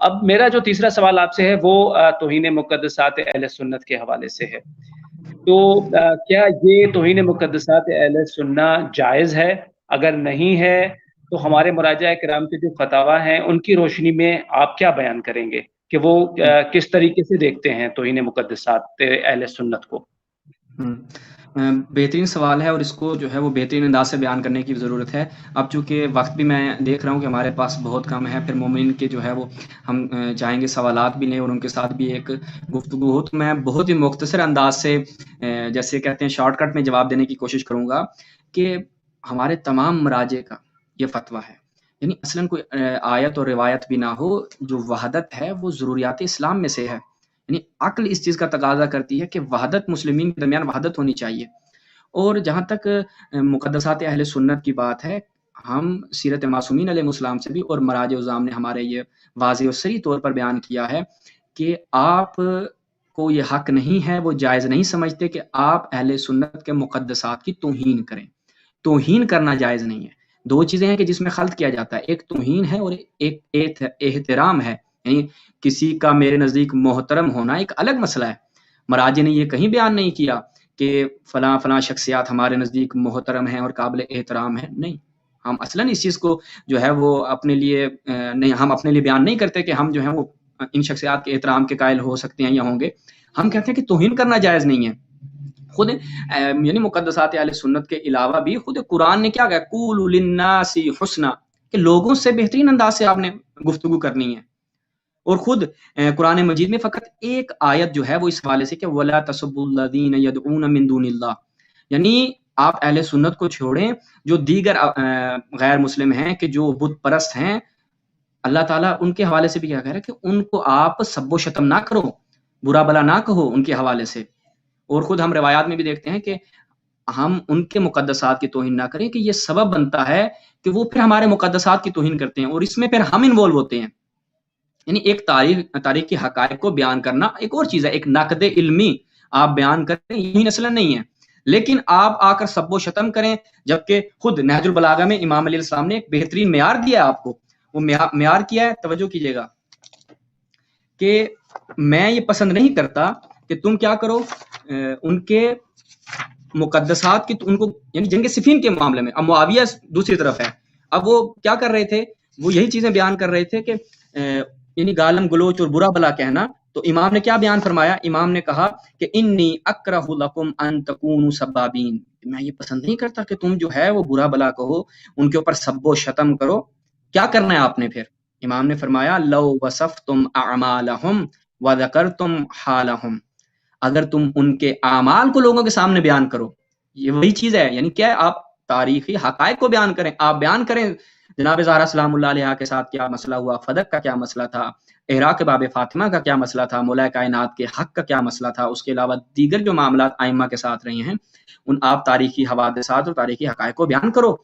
اب میرا جو تیسرا سوال آپ سے ہے وہ توہین مقدسات اہل سنت کے حوالے سے ہے. تو کیا یہ توہین مقدسات اہل سنت جائز ہے؟ اگر نہیں ہے تو ہمارے مراجع کرام کے جو فتاوی ہیں ان کی روشنی میں آپ کیا بیان کریں گے کہ وہ کس طریقے سے دیکھتے ہیں توہین مقدسات اہل سنت کو؟ بہترین سوال ہے، اور اس کو جو ہے وہ بہترین انداز سے بیان کرنے کی ضرورت ہے. اب چونکہ وقت بھی میں دیکھ رہا ہوں کہ ہمارے پاس بہت کم ہے، پھر مومن کے جو ہے وہ ہم چاہیں گے سوالات بھی لیں اور ان کے ساتھ بھی ایک گفتگو ہو، تو میں بہت ہی مختصر انداز سے جیسے کہتے ہیں شارٹ کٹ میں جواب دینے کی کوشش کروں گا کہ ہمارے تمام مراجع کا یہ فتویٰ ہے. یعنی اصلاً کوئی آیت اور روایت بھی نہ ہو، جو وحدت ہے وہ ضروریات اسلام میں سے ہے. یعنی عقل اس چیز کا تقاضا کرتی ہے کہ وحدت، مسلمین کے درمیان وحدت ہونی چاہیے. اور جہاں تک مقدسات اہل سنت کی بات ہے، ہم سیرت معصومین علیہ السلام سے بھی اور مراجع عظام نے ہمارے یہ واضح و صریح طور پر بیان کیا ہے کہ آپ کو یہ حق نہیں ہے، وہ جائز نہیں سمجھتے کہ آپ اہل سنت کے مقدسات کی توہین کریں. توہین کرنا جائز نہیں ہے. دو چیزیں ہیں کہ جس میں خلط کیا جاتا ہے، ایک توہین ہے اور ایک احترام ہے. یعنی کسی کا میرے نزدیک محترم ہونا ایک الگ مسئلہ ہے. مراجع نے یہ کہیں بیان نہیں کیا کہ فلاں فلاں شخصیات ہمارے نزدیک محترم ہیں اور قابل احترام ہیں. نہیں، ہم اصلاً اس چیز کو جو ہے وہ اپنے لیے نہیں، ہم اپنے لیے بیان نہیں کرتے کہ ہم جو ہیں وہ ان شخصیات کے احترام کے قائل ہو سکتے ہیں یا ہوں گے. ہم کہتے ہیں کہ توہین کرنا جائز نہیں ہے. خود یعنی مقدسات اہل سنت کے علاوہ بھی خود قرآن نے کیا کہا، قولوا للناس حسنا، کہ لوگوں سے بہترین انداز سے آپ نے گفتگو کرنی ہے. اور خود قرآن مجید میں فقط ایک آیت جو ہے وہ اس حوالے سے کہ وَلَا تَسُبُّوا الَّذِينَ يَدْعُونَ مِن دُونِ اللَّهِ، یعنی آپ اہل سنت کو چھوڑیں جو دیگر غیر مسلم ہیں کہ جو بت پرست ہیں. اللہ تعالیٰ ان کے حوالے سے بھی کیا کہہ رہا ہے کہ ان کو آپ سب و شتم نہ کرو، برا بلا نہ کہو ان کے حوالے سے. اور خود ہم روایات میں بھی دیکھتے ہیں کہ ہم ان کے مقدسات کی توہین نہ کریں، کہ یہ سبب بنتا ہے کہ وہ پھر ہمارے مقدسات کی توہین کرتے ہیں اور اس میں پھر ہم انوالو ہوتے ہیں. یعنی ایک تاریخ کی حقائق کو بیان کرنا ایک اور چیز ہے، ایک نقد علمی آپ بیان کریں، یہی اصلا نہیں ہے. لیکن آپ آ کر سب و شتم کریں، جبکہ خود نہج البلاغہ میں امام علیہ السلام نے ایک بہترین معیار دیا ہے آپ کو. وہ معیار کیا ہے، توجہ کیجیے گا، کہ میں یہ پسند نہیں کرتا کہ تم کیا کرو ان کے مقدسات کی، ان کو یعنی جنگ صفین کے معاملے میں. اب معاویہ دوسری طرف ہے، اب وہ کیا کر رہے تھے، وہ یہی چیزیں بیان کر رہے تھے کہ یعنی گالم گلوچ اور برا بلا کہنا. تو امام نے کیا بیان فرمایا، امام نے کہا کہ انی اکرہ لکم ان تکونوا سبابین، میں یہ پسند نہیں کرتا کہ تم جو ہے وہ برا بلا کہو، ان کے اوپر سب و شتم کرو. کیا کرنا ہے آپ نے پھر؟ امام نے فرمایا لو وصفتم اعمالہم وذکرتم حالہم، اگر تم ان کے اعمال کو لوگوں کے سامنے بیان کرو، یہ وہی چیز ہے. یعنی کیا ہے، آپ تاریخی حقائق کو بیان کریں، آپ بیان کریں جناب زہرا سلام اللہ علیہا کے ساتھ کیا مسئلہ ہوا، فدق کا کیا مسئلہ تھا، احراق باب فاطمہ کا کیا مسئلہ تھا، مولا کائنات کے حق کا کیا مسئلہ تھا، اس کے علاوہ دیگر جو معاملات ائمہ کے ساتھ رہے ہیں ان آپ تاریخی حوادثات اور تاریخی حقائق کو بیان کرو.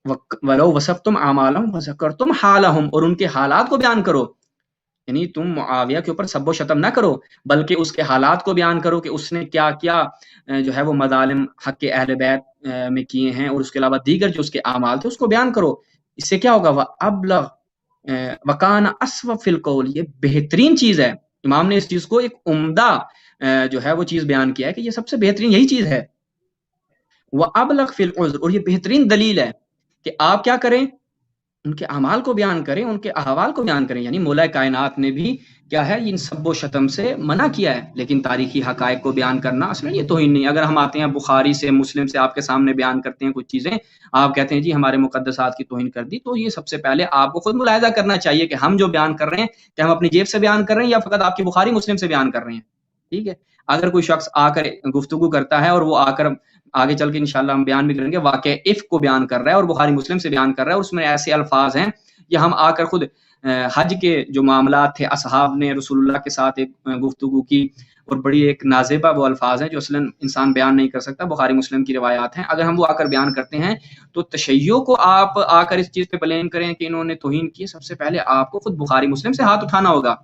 وَلَوْ وَصَفْتُمْ أَعْمَالَهُمْ وَذَكَرْتُمْ حَالَهُمْ، اور ان کے حالات کو بیان کرو. یعنی تم معاویہ کے اوپر سب و شتم نہ کرو، بلکہ اس کے حالات کو بیان کرو کہ اس نے کیا کیا جو ہے وہ مظالم حق کے اہل بیت میں کیے ہیں، اور اس کے علاوہ دیگر جو اس کے اعمال تھے اس کو بیان کرو. اس سے کیا ہوگا، وَأَبْلَغْ وَكَانَ أَصْوَبَ فِي الْقَوْلِ، یہ بہترین چیز ہے. امام نے اس چیز کو ایک عمدہ جو ہے وہ چیز بیان کیا ہے کہ یہ سب سے بہترین یہی چیز ہے. وَأَبْلَغْ فِي الْعُذْرِ، اور یہ بہترین دلیل ہے کہ آپ کیا کریں، ان کے اعمال کو بیان کریں، ان کے احوال کو بیان کریں. یعنی مولا کائنات نے بھی کیا ہے ان سب و شتم سے منع کیا ہے، لیکن تاریخی حقائق کو بیان کرنا اصلا یہ توہین نہیں. اگر ہم آتے ہیں بخاری سے، مسلم سے، آپ کے سامنے بیان کرتے ہیں کچھ چیزیں، آپ کہتے ہیں جی ہمارے مقدسات کی توہین کر دی، تو یہ سب سے پہلے آپ کو خود ملاحظہ کرنا چاہیے کہ ہم جو بیان کر رہے ہیں کہ ہم اپنی جیب سے بیان کر رہے ہیں یا فقط آپ کی بخاری مسلم سے بیان کر رہے ہیں. ٹھیک ہے، اگر کوئی شخص آ کر گفتگو کرتا ہے اور وہ آ کر آگے چل کے انشاءاللہ ہم بیان بھی کریں گے واقع افک کو بیان کر رہا ہے اور بخاری مسلم سے بیان کر رہا ہے، اور اس میں ایسے الفاظ ہیں، یا ہم آ کر خود حج کے جو معاملات تھے، اصحاب نے رسول اللہ کے ساتھ ایک گفتگو کی اور بڑی ایک نازیبہ وہ الفاظ ہیں جو اصلا انسان بیان نہیں کر سکتا، بخاری مسلم کی روایات ہیں، اگر ہم وہ آ کر بیان کرتے ہیں تو تشیع کو آپ آ کر اس چیز پہ بلیم کریں کہ انہوں نے توہین کی، سب سے پہلے آپ کو خود بخاری مسلم سے ہاتھ اٹھانا ہوگا.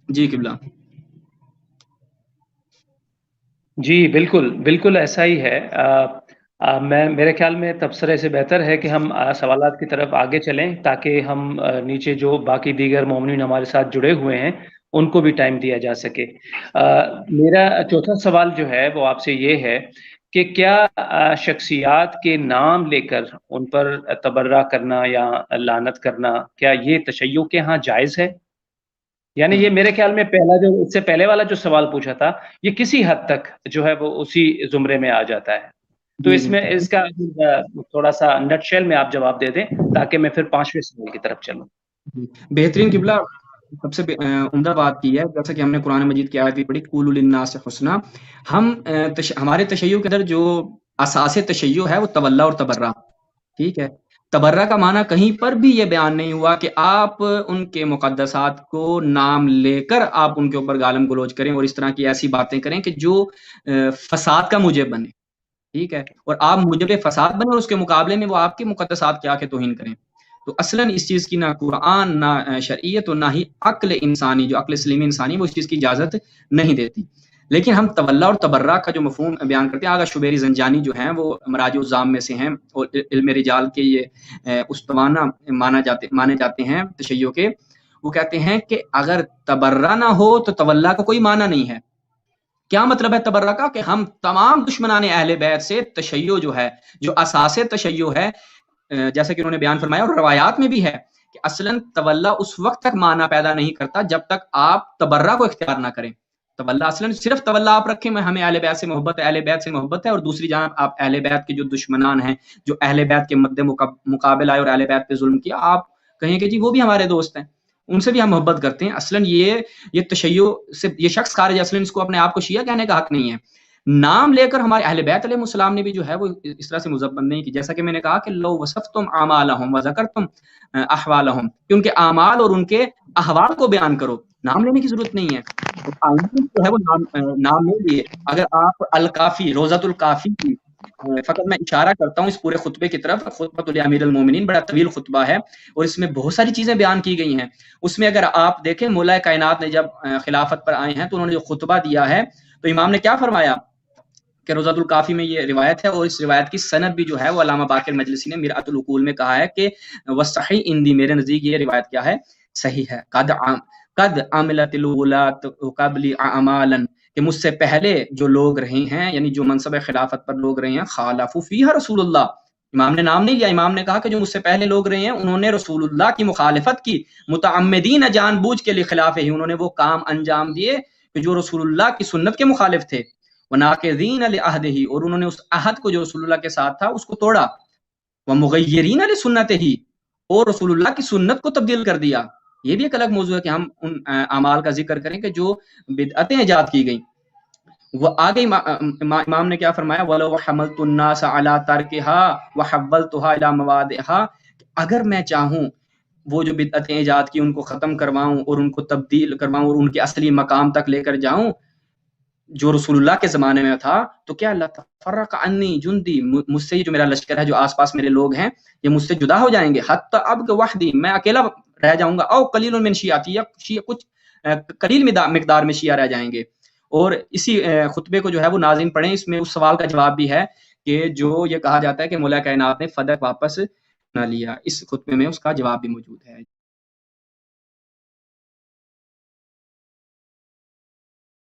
جی قبلہ. جی بالکل بالکل ایسا ہی ہے. میں میرے خیال میں تبصرے سے بہتر ہے کہ ہم سوالات کی طرف آگے چلیں تاکہ ہم نیچے جو باقی دیگر مومنین ہمارے ساتھ جڑے ہوئے ہیں ان کو بھی ٹائم دیا جا سکے۔ میرا چوتھا سوال جو ہے وہ آپ سے یہ ہے کہ کیا شخصیات کے نام لے کر ان پر تبرہ کرنا یا لعنت کرنا کیا یہ تشیع کے ہاں جائز ہے؟ یعنی یہ میرے خیال میں پہلا جو اس سے پہلے والا جو سوال پوچھا تھا یہ کسی حد تک جو ہے وہ اسی زمرے میں آ جاتا ہے، تو جی اس میں اس کا تھوڑا سا نٹ شیل میں آپ جواب دے دیں تاکہ میں پھر 5ویں سوال کی طرف چلوں۔ جی بہترین قبلہ، سب سے عمدہ بات کی ہے، جیسا کہ ہم نے قرآن مجید کی آیت بھی پڑھی قولوا للناس حسنا، ہم ہمارے تشیع کے اندر جو اساس تشیع ہے وہ تولا اور تبرہ، ٹھیک ہے۔ تبرہ کا معنی کہیں پر بھی یہ بیان نہیں ہوا کہ آپ ان کے مقدسات کو نام لے کر آپ ان کے اوپر گالم گلوچ کریں اور اس طرح کی ایسی باتیں کریں کہ جو فساد کا موجب بنے، ٹھیک ہے، اور آپ موجب فساد بنے اور اس کے مقابلے میں وہ آپ کے مقدسات کے آ کے توہین کریں۔ تو اصلاً اس چیز کی نہ قرآن نہ شرعیت اور نہ ہی عقل انسانی، جو عقل سلیمی انسانی وہ اس چیز کی اجازت نہیں دیتی۔ لیکن ہم تولا اور تبرہ کا جو مفہوم بیان کرتے ہیں، آغا شبیری زنجانی جو ہیں وہ مراجع الزام میں سے ہیں اور علم رجال کے یہ استوانہ مانے جاتے ہیں تشیع کے، وہ کہتے ہیں کہ اگر تبرہ نہ ہو تو تولا کا کوئی معنی نہیں ہے۔ کیا مطلب ہے تبرہ کا؟ کہ ہم تمام دشمنان اہل بیت سے تشیع جو ہے، جو اساس تشیع ہے، جیسا کہ انہوں نے بیان فرمایا اور روایات میں بھی ہے کہ اصلاً تولا اس وقت تک معنی پیدا نہیں کرتا جب تک آپ تبرہ کو اختیار نہ کریں۔ تولا اصلاً صرف تولا آپ رکھیں، ہمیں اہل بیت سے محبت ہے، اہل بیت سے محبت ہے، اور دوسری جانب آپ اہل بیت کے جو دشمنان ہیں، جو اہل بیت کے مد مقابل آئے اور اہل بیت پہ ظلم کیا، آپ کہیں کہ جی وہ بھی ہمارے دوست ہیں، ان سے بھی ہم محبت کرتے ہیں۔ اصلاً یہ تشیع سے یہ شخص خارج ہے، اصلاً اس کو اپنے آپ کو شیعہ کہنے کا حق نہیں ہے۔ نام لے کر ہمارے اہل بیت علیہ السلام نے بھی جو ہے وہ اس طرح سے مذمت نہیں کی، جیسا کہ میں نے کہا کہ لو وصفتم اعمالہم وذکرتم احوالہم، کہ ان کے اعمال اور ان کے احوال کو بیان کرو، نام لینے کی ضرورت نہیں ہے۔ جو ہے وہ نام نہیں لیے۔ اگر آپ الکافی، روضۃ الکافی کی فقط میں اشارہ کرتا ہوں اس پورے خطبے کی طرف، خطبۃ الامیر المومنین بڑا طویل خطبہ ہے اور اس میں بہت ساری چیزیں بیان کی گئی ہیں۔ اس میں اگر آپ دیکھیں مولا کائنات نے جب خلافت پر آئے ہیں تو انہوں نے جو خطبہ دیا ہے تو امام نے کیا فرمایا کہ روضۃ الکافی میں یہ روایت ہے، اور اس روایت کی سند بھی جو ہے وہ علامہ باقر مجلسی نے مرآۃ العقول میں کہا ہے کہ وصحیح اندی، میرے نزدیک یہ روایت کیا ہے؟ صحیح ہے۔ قد عملت الولات قبل اعمالا، کہ مجھ سے پہلے جو لوگ رہے ہیں، یعنی جو منصب خلافت پر لوگ رہے ہیں، خالفوا فیہا رسول اللہ، امام نے نام نہیں لیا، امام نے کہا کہ جو مجھ سے پہلے لوگ رہے ہیں انہوں نے رسول اللہ کی مخالفت کی، متعمدین، جان بوجھ کے لخلافہ ہی، انہوں نے وہ کام انجام دیے کہ جو رسول اللہ کی سنت کے مخالف تھے، وناقضین لعہدہ، اور انہوں نے اس عہد کو جو رسول اللہ کے ساتھ تھا اس کو توڑا، ومغیرین لسنتہ، اور رسول اللہ کی سنت کو تبدیل کر دیا۔ یہ بھی ایک الگ موضوع ہے کہ ہم ان اعمال کا ذکر کریں کہ جو بدعتیں ایجاد کی گئیں۔ وہ آگے امام نے کیا فرمایا؟ وَلَوْ حَمَلْتُ النَّاسَ عَلَىٰ تَرْكِهَا وَحَوَّلْتُهَا إِلَىٰ مَوَاضِعِهَا، اگر میں چاہوں وہ جو بدعتیں ایجاد کی ان کو ختم کرواؤں اور ان کو تبدیل کرواؤں اور ان کے اصلی مقام تک لے کر جاؤں جو رسول اللہ کے زمانے میں تھا، تو کیا اللہ تفرق عنی جندی، مجھ سے جو میرا لشکر ہے، جو آس پاس میرے لوگ ہیں، یہ مجھ سے جدا ہو جائیں گے، حتی اب وحدی، میں اکیلا رہ جاؤں گا، او قلیل من شیعتی، یا کچھ قلیل مقدار میں شیعہ رہ جائیں گے۔ اور اسی خطبے کو جو ہے وہ ناظرین پڑھیں، اس میں اس سوال کا جواب بھی ہے کہ جو یہ کہا جاتا ہے کہ مولا کائنات نے فدق واپس نہ لیا، اس خطبے میں اس کا جواب بھی موجود ہے۔